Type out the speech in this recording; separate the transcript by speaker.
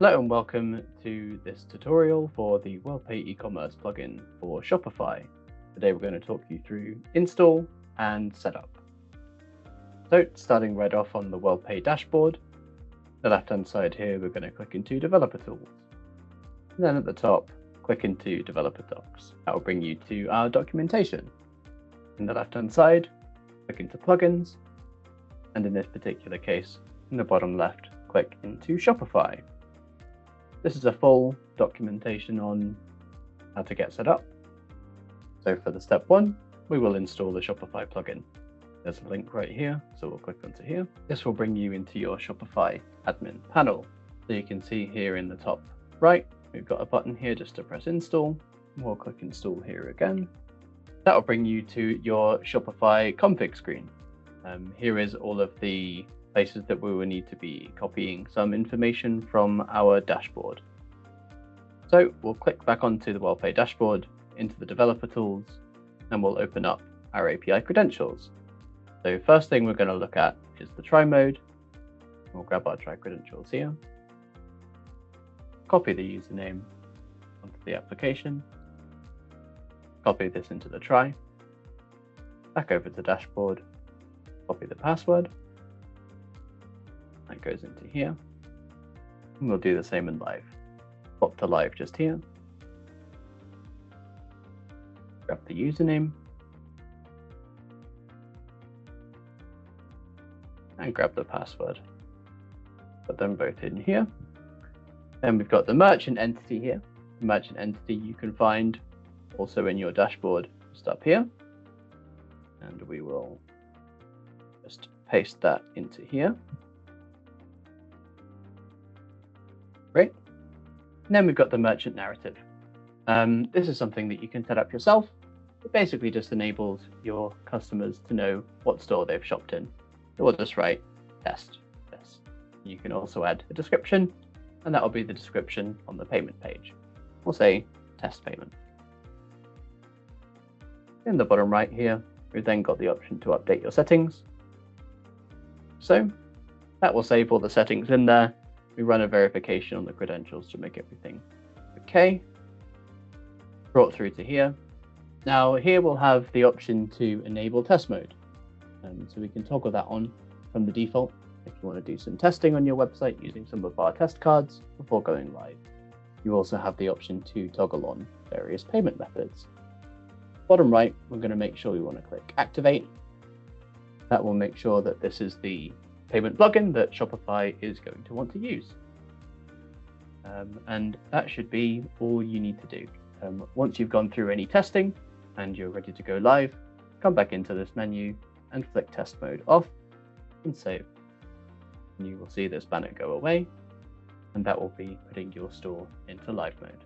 Speaker 1: Hello and welcome to this tutorial for the Worldpay eCommerce plugin for Shopify. Today we're going to talk you through install and setup. So starting right off on the Worldpay dashboard, the left-hand side here we're going to click into Developer Tools. And then at the top, click into Developer Docs. That will bring you to our documentation. In the left-hand side, click into Plugins. And in this particular case, in the bottom left, click into Shopify. This is a full documentation on how to get set up. So for the step one, we will install the Shopify plugin. There's a link right here, so we'll click onto here. This will bring you into your Shopify admin panel. So you can see here in the top right, we've got a button here just to press install. We'll click install here again. That will bring you to your Shopify config screen. Here is all of the places that we will need to be copying some information from our dashboard. So we'll click back onto the Worldpay dashboard, into the developer tools, and we'll open up our API credentials. So first thing we're going to look at is the try mode. We'll grab our try credentials here, copy the username onto the application, copy this into the try, back over to dashboard, copy the password. That goes into here, and we'll do the same in live. Pop to live just here, grab the username, and grab the password. Put them both in here. Then we've got the merchant entity here. The merchant entity you can find also in your dashboard just up here. And we will just paste that into here. Great. And then we've got the merchant narrative. This is something that you can set up yourself. It basically just enables your customers to know what store they've shopped in. So we'll just write test this. You can also add a description, and that will be the description on the payment page. We'll say test payment. In the bottom right here, we've then got the option to update your settings. So that will save all the settings in there. We run a verification on the credentials to make everything okay. Brought through to here. Now here we'll have the option to enable test mode. So we can toggle that on from the default if you want to do some testing on your website using some of our test cards before going live. You also have the option to toggle on various payment methods. Bottom right, we're going to make sure we want to click activate. That will make sure that this is the payment plugin that Shopify is going to want to use. And that should be all you need to do. Once you've gone through any testing and you're ready to go live, come back into this menu and flick test mode off and save. And you will see this banner go away, and that will be putting your store into live mode.